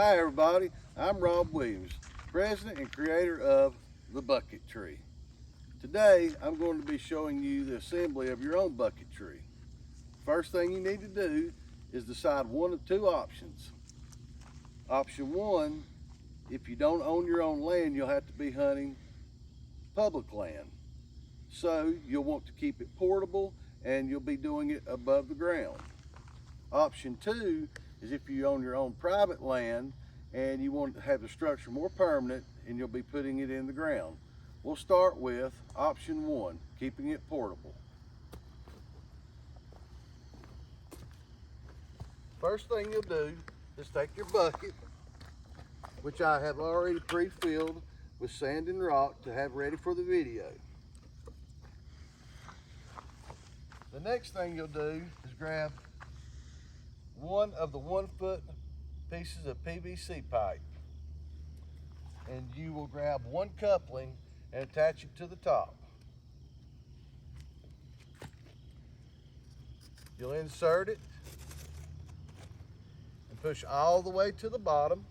Hi everybody, I'm Rob Williams, president and creator of The Bucket Tree. Today I'm going to be showing you the assembly of your own bucket tree. First thing you need to do is decide one of two options. Option one, if you don't own your own land, you'll have to be hunting public land. So you'll want to keep it portable and you'll be doing it above the ground. Option two is if you own your own private land and you want to have the structure more permanent and you'll be putting it in the ground. We'll start with option one, keeping it portable. First thing you'll do is take your bucket, which I have already pre-filled with sand and rock to have ready for the video. The next thing you'll do is grab one of the 1 foot pieces of PVC pipe, and you will grab one coupling and attach it to the top. You'll insert it and push all the way to the bottom.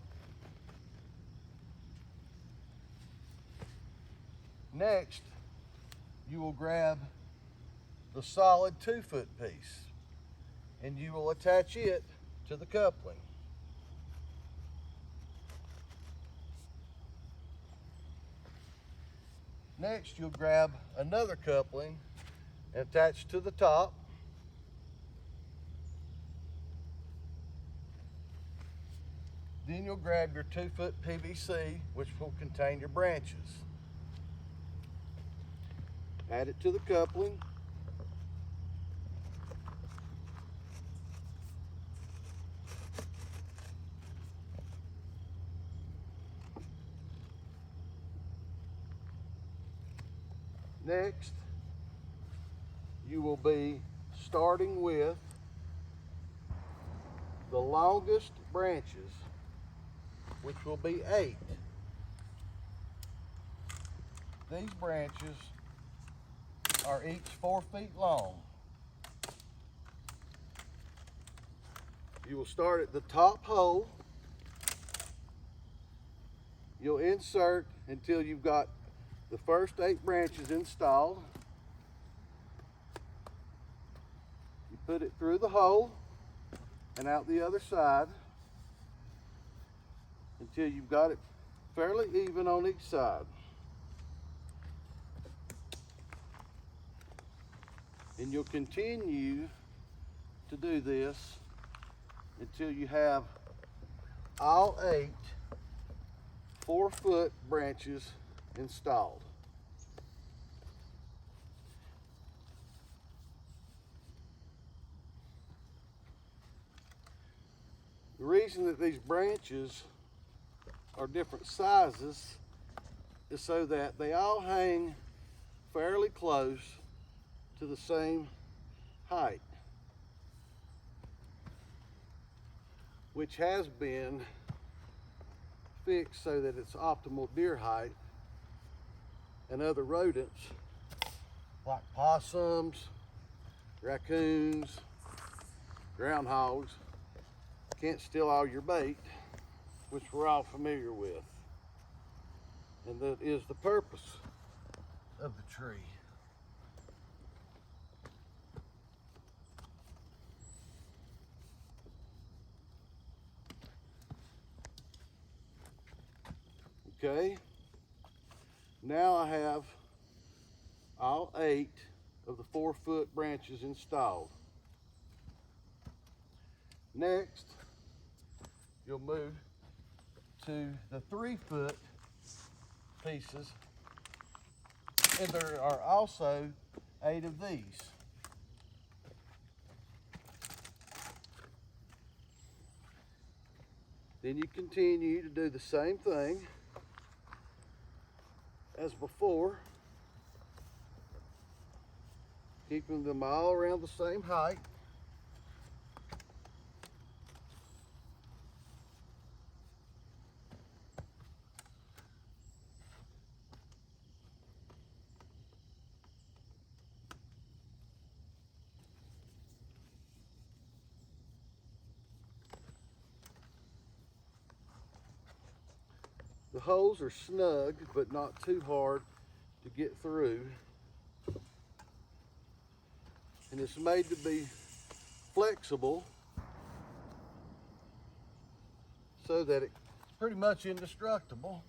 Next, you will grab the solid 2 foot piece and you will attach it to the coupling. Next, you'll grab another coupling and attach to the top. Then you'll grab your 2 foot PVC, which will contain your branches. Add it to the coupling. Next, you will be starting with the longest branches, which will be 8. These branches are each 4 feet long. You will start at the top hole. You'll insert until you've got the first 8 branches installed. You put it through the hole and out the other side until you've got it fairly even on each side. And you'll continue to do this until you have all 8 4 foot branches installed. The reason that these branches are different sizes is so that they all hang fairly close to the same height, which has been fixed so that it's optimal deer height and other rodents like possums, raccoons, groundhogs can't steal all your bait, which we're all familiar with. And that is the purpose of the tree. Okay, now I have all 8 of the 4 foot branches installed. Next, you'll move to the 3 foot pieces, and there are also 8 of these. Then you continue to do the same thing as before, keeping them all around the same height. The holes are snug, but not too hard to get through. And it's made to be flexible so that it's pretty much indestructible.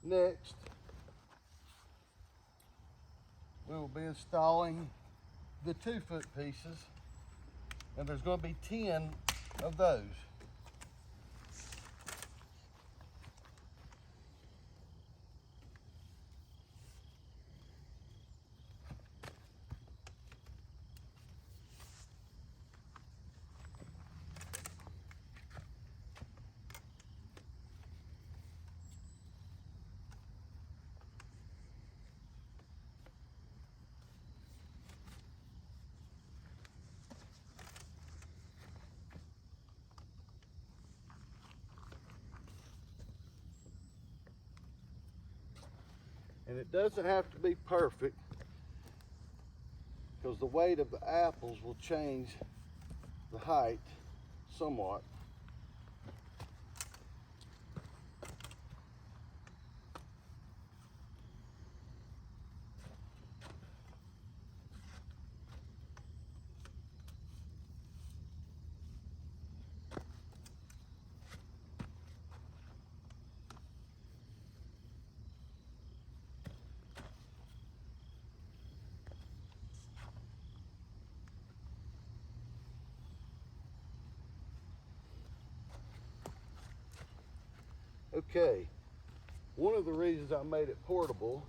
Next, we will be installing the 2-foot pieces, and there's going to be 10 of those. And it doesn't have to be perfect, because the weight of the apples will change the height somewhat. Okay, one of the reasons I made it portable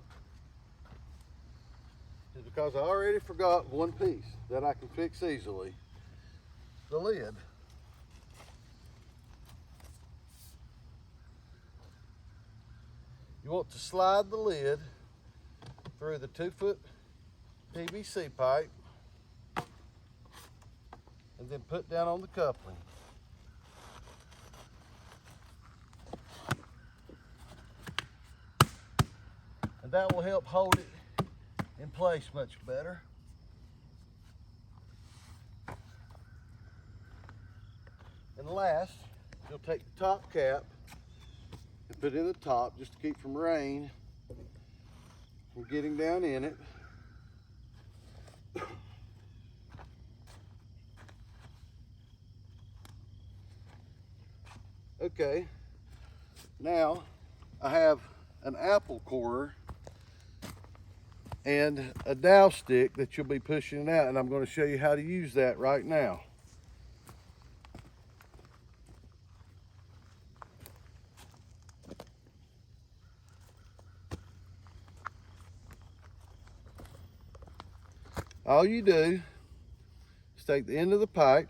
is because I already forgot one piece that I can fix easily: the lid. You want to slide the lid through the 2-foot PVC pipe and then put down on the coupling. And that will help hold it in place much better. And last, you'll take the top cap and put it in the top just to keep from rain from getting down in it. Okay, now I have an apple corer and a dowel stick that you'll be pushing it out, and I'm going to show you how to use that right now. All you do is take the end of the pipe.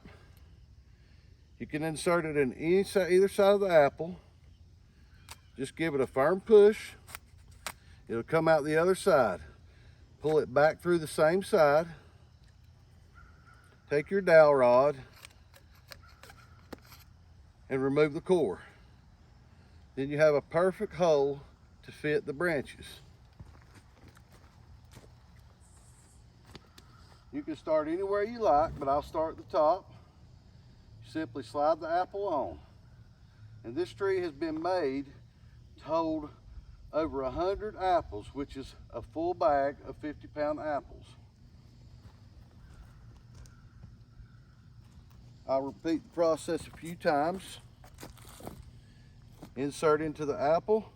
You can insert it in either side of the apple. Just give it a firm push. It'll come out the other side. Pull it back through the same side. Take your dowel rod and remove the core. Then you have a perfect hole to fit the branches. You can start anywhere you like, but I'll start at the top. Simply slide the apple on. And this tree has been made to hold over 100 apples, which is a full bag of 50-pound apples. I'll repeat the process a few times. Insert into the apple.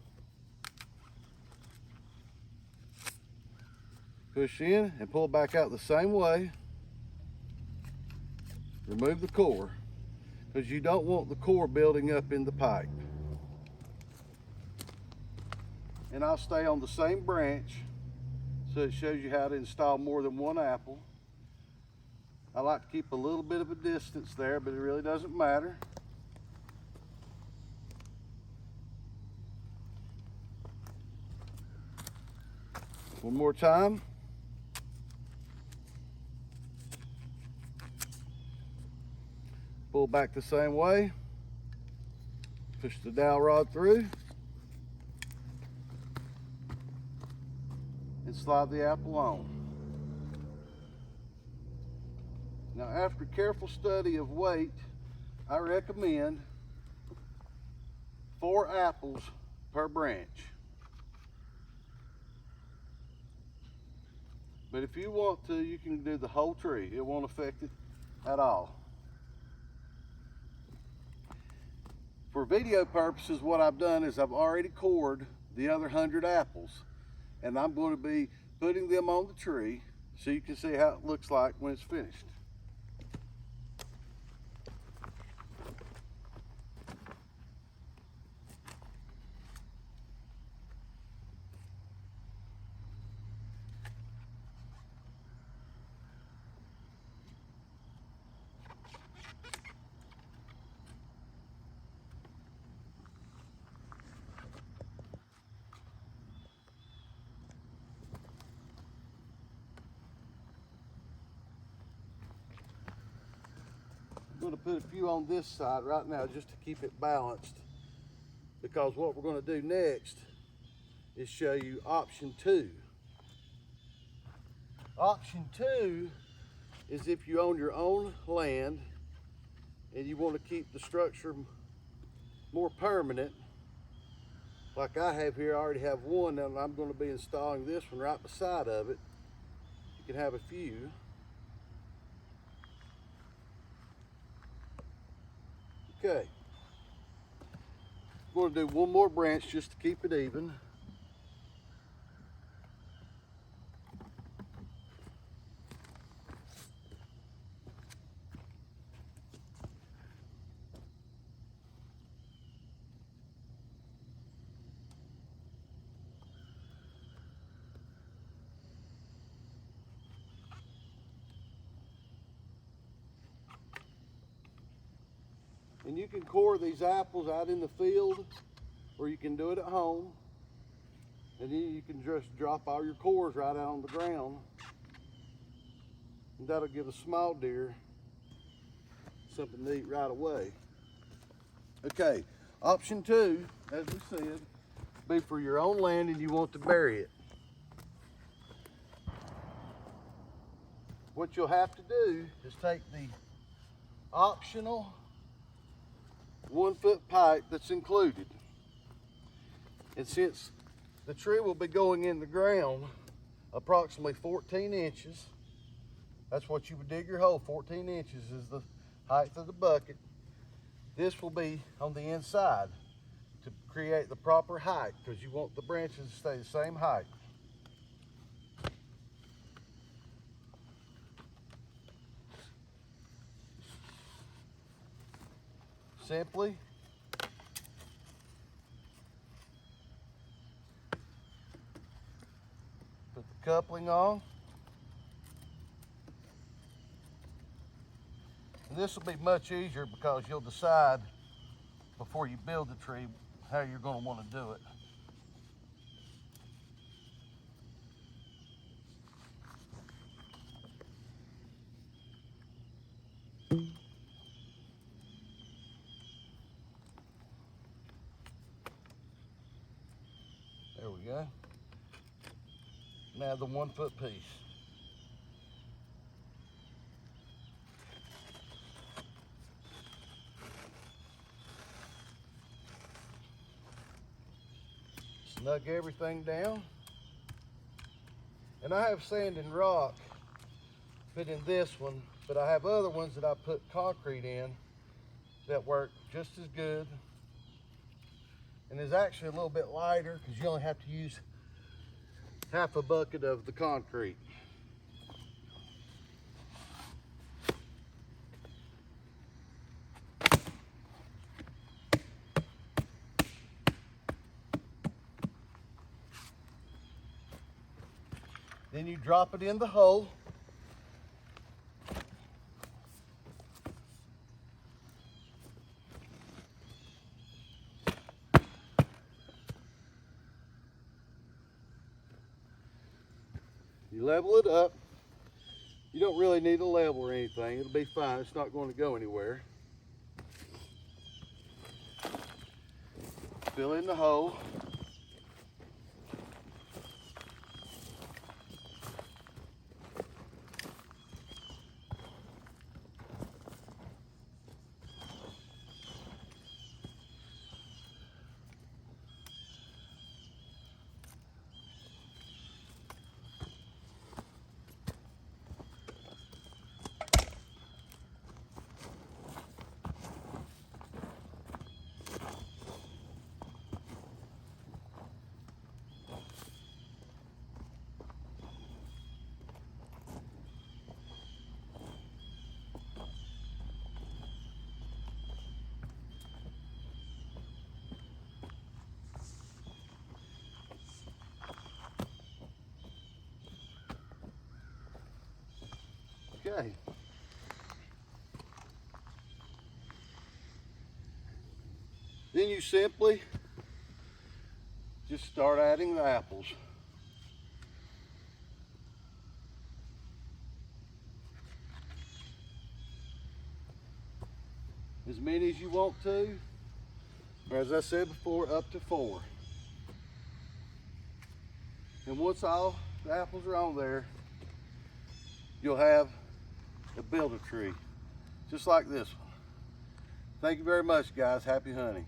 Push in and pull back out the same way. Remove the core, because you don't want the core building up in the pipe. And I'll stay on the same branch so it shows you how to install more than one apple. I like to keep a little bit of a distance there, but it really doesn't matter. One more time. Pull back the same way. Push the dowel rod through. And slide the apple on. Now, after careful study of weight, I recommend 4 apples per branch. But if you want to, you can do the whole tree. It won't affect it at all. For video purposes, what I've done is I've already cored the other 100 apples, and I'm going to be putting them on the tree so you can see how it looks like when it's finished. I'm going to put a few on this side right now just to keep it balanced, because what we're going to do next is show you option 2. Option 2 is if you own your own land and you want to keep the structure more permanent, like I have here. I already have one, and I'm going to be installing this one right beside of it. You can have a few. Okay, I'm going to do one more branch just to keep it even. And you can core these apples out in the field, or you can do it at home. And then you can just drop all your cores right out on the ground. And that'll give a small deer something to eat right away. Okay, option 2, as we said, be for your own land and you want to bury it. What you'll have to do is take the optional 1-foot pipe that's included. And since the tree will be going in the ground approximately 14 inches, that's what you would dig your hole, 14 inches is the height of the bucket. This will be on the inside to create the proper height, because you want the branches to stay the same height. Simply put the coupling on. And this will be much easier because you'll decide before you build the tree how you're going to want to do it. There we go. Now the 1-foot piece. Snug everything down. And I have sand and rock fit in this one, but I have other ones that I put concrete in that work just as good. And is actually a little bit lighter because you only have to use half a bucket of the concrete. Then you drop it in the hole. You level it up. You don't really need a level or anything. It'll be fine. It's not going to go anywhere. fill in the hole. Okay. Then you simply just start adding the apples. As many as you want to, or as I said before, up to 4. And once all the apples are on there, you'll have a builder tree, just like this one. Thank you very much, guys. Happy hunting.